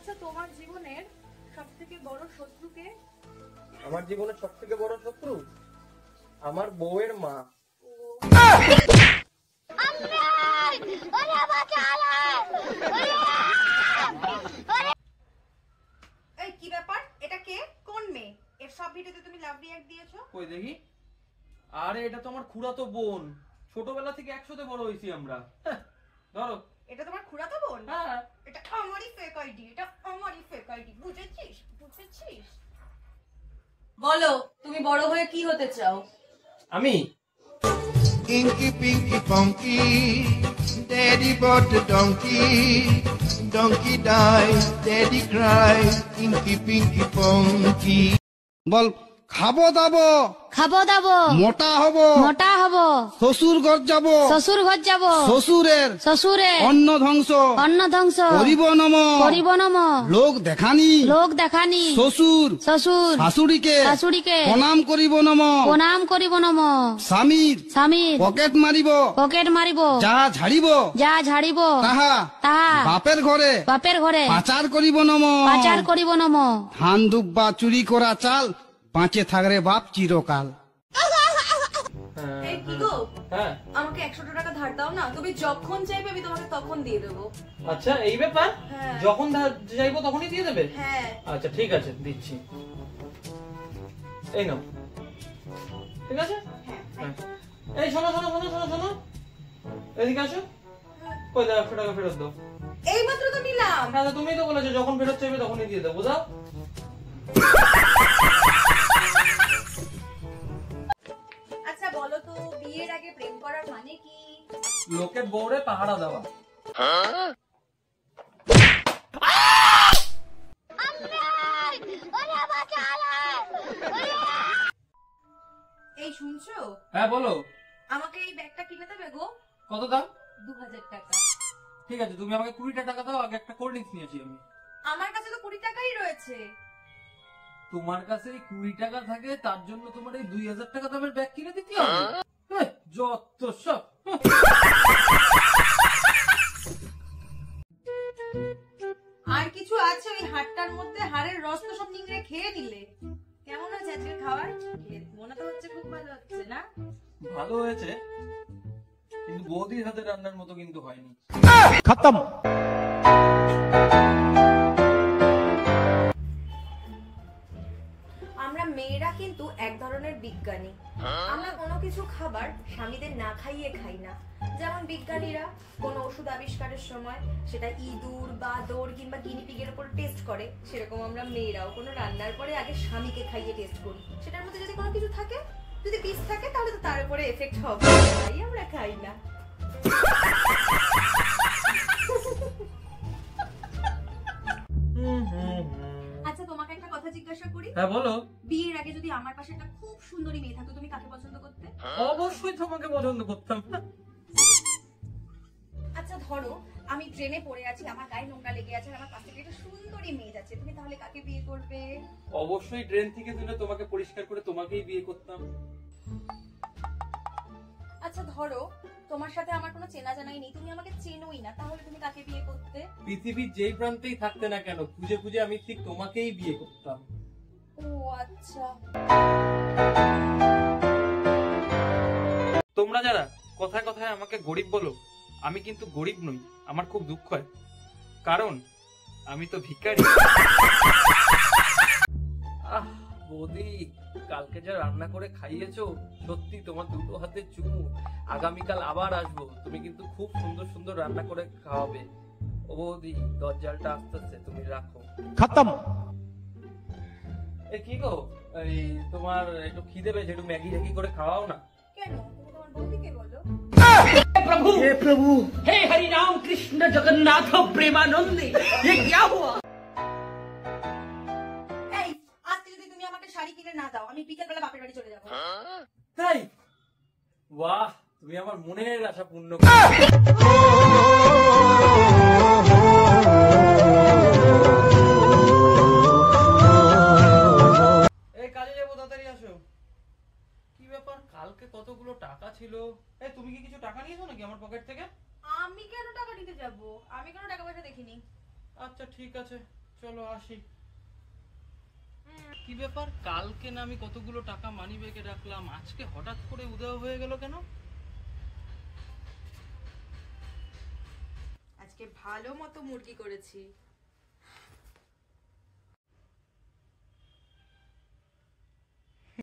আচ্ছা তোমার জীবনের সবথেকে বড় শত্রু কে? আমার জীবনের সবথেকে বড় শত্রু আমার বউয়ের মা। এই কি ব্যাপার? এটা কে? কোন মেয়ে? এর সব ভিডিওতে তুমি লাভ রিঅ্যাক্ট দিয়েছো? কই দেখি। আরে এটা তো আমার খুড়াতো বোন, ছোটবেলা থেকে একসাথে বড় হইছি আমরা। ধরো। এটা তোমার খুড়াতো বোন? হ্যাঁ। এটা আমারই ফেক আইডি, এটা আমারই ফেক আইডি, বুঝেছিস? বুঝেছিস? বলো তুমি বড় হয়ে কি হতে চাও? আমি Inky Pinky Funky, Daddy bought a donkey, donkey died, Daddy cried, Inky Pinky Funky. বল খাবো দাবো খাবো দাবো মোটা হব মোটা হব শ্বশুর ঘর যাব শ্বশুর ঘর যাব শ্বশুরের অন্ন ধ্বংস করিব নম লোক দেখানি শ্বশুর শাশুড়িকে প্রণাম করিব নম স্বামীর পকেট মারিব যা ঝাড়িব তাহা বাপের ঘরে পাচার করিব নম ধান দুব্বা চুরি করা চাল বাঁচে থাকরে বাপ চিরকাল। এই কি গো? হ্যাঁ আমাকে 100 টাকা ধার দাও না, তুমি যখন চাইবে আমি তোমাকে তখন দিয়ে দেবো। আচ্ছা এই ব্যাপার? হ্যাঁ। যখন যাইবো তখনই দিয়ে দেবে? হ্যাঁ। আচ্ছা ঠিক আছে দিচ্ছি, এই নাও। ঠিক আছে। হ্যাঁ। এই শোনো শোনো শোনো শোনো শোনো, এদিকে আসো। কই দাও 100 টাকা ফেরত দাও। এই মাত্র তো নিলাম। না তুমিই তো বলেছো যখন ফেরত চাইবে তখনই দিয়ে দেবো, বুঝাও। আচ্ছা বলো তো বিয়ের আগে প্রেম করার মানে কি? লোকের বউরে পাহারা দেওয়া। এই শুনছো? হ্যাঁ বলো। আমাকে এই ব্যাগটা কিনে দেবে গো? কত দাম? 2000 টাকা। ঠিক আছে তুমি আমাকে 20টা টাকা দাও, আগে একটা কোল্ড ড্রিঙ্কস নিয়েছি আমি। আমার কাছে তো 20 টাকাই রয়েছে। তোমার কাছে 20 টাকা থাকে তার জন্য তোমার এই 2000 টাকা দামের ব্যাগ কিনে দিতে হবে? যত সব। আর কিছু আছে ওই হাড়টার মধ্যে? হাড়ের রস তো সব নিংড়ে খেয়ে নিলে। কেমন হয়েছে আজকের খাবার? মনে তো হচ্ছে খুব ভালো হচ্ছে না? ভালো হয়েছে কিন্তু বৌদির হাতে রান্নার মতো কিন্তু হয়নি। খতম। আমরা মেয়েরা কিন্তু এক ধরনের বিজ্ঞানী। আমরা কোনো কিছু খাবার স্বামীদের না খাইয়ে খাই না। যেমন বিজ্ঞানীরা কোনো ওষুধ আবিষ্কারের সময় সেটা ইঁদুর বাদর কিংবা গিনিপিগের উপর টেস্ট করে, সেরকম আমরা মেয়েরাও কোনো রান্নার পরে আগে স্বামীকে খাইয়ে টেস্ট করি। সেটার মধ্যে যদি কোনো কিছু থাকে, যদি বিষ থাকে তাহলে তো তার উপরে এফেক্ট হবে, তাই আমরা খাই না। আচ্ছা তোমাকে একটা কথা জিজ্ঞাসা করি। হ্যাঁ বলো। বিয়ের আগে যদি আমার পাশে একটা খুব সুন্দরী মেয়ে থাকতো, তুমি কাকে পছন্দ করতে? অবশ্যই তোমাকে পছন্দ করতাম। আচ্ছা ধরো আমি ট্রেনে পড়ে আছি, আমার গায়ে নোংরা লেগে আছে, আমার পাশে একটা সুন্দরী মেয়ে যাচ্ছে, তুমি তাহলে কাকে বিয়ে করবে? অবশ্যই ট্রেন থেকে তুলে তোমাকে পরিষ্কার করে তোমাকেই বিয়ে করতাম। আচ্ছা ধরো তোমার সাথে আমার কোনো চেনা জানাই নেই, তুমি আমাকে চেনোই না, তাহলে তুমি কাকে বিয়ে করতে? পৃথিবীর যেই প্রান্তেই থাকতে না কেন খুঁজে খুঁজে আমি ঠিক তোমাকেই বিয়ে করতাম। ও আচ্ছা। তোমরা যারা কথায় কথায় আমাকে গরিব বলো, আমি কিন্তু গরিব নই, আমার খুব দুঃখ হয়, কারণ আমি তো ভিখারি। আহ বৌদি, কালকে যা রান্না করে খাইয়েছো সত্যি তোমার দুটো হাতে চুমু। আগামীকাল আবার আসবো, তুমি কিন্তু খুব সুন্দর সুন্দর রান্না করে খাওয়াবে। ও বৌদি দরজালটা আসতেছে, তুমি রাখো। খতম। এ কি গো, এই তোমার একটু খিদে পেয়েছে, একটু ম্যাগি ট্যাগি করে খাওয়াও না। কেন? তুমি তোমার বৌদিকে বলো। प्रभु हे हरि राम कृष्ण जगन्नाथ प्रेमानंदी ये क्या हुआ? এই আজকে যদি তুমি আমাকে শাড়ি কিনে না দাও, আমি বিকেল বেলা বাপের বাড়ি চলে যাবো। তাই? বাহ, তুমি আমার মনের আশা পূর্ণ। এই কাজে যাবো, তাড়াতাড়ি আসো। কি ব্যাপার, কালকে কতগুলো টাকা ছিল? এই তুমি কি কিছু টাকা নিয়েছো নাকি আমার পকেট থেকে? আমি কেন টাকা নিতে যাব? আমি কোনো টাকা পয়সা দেখিনি। আচ্ছা ঠিক আছে, চলো আসি। কি ব্যাপার, কালকে না আমি কতগুলো টাকা মানি ব্যাগে রাখলাম, আজকে হঠাৎ করে উধাও হয়ে গেল কেন? আজকে ভালো মতো মুরগি করেছি।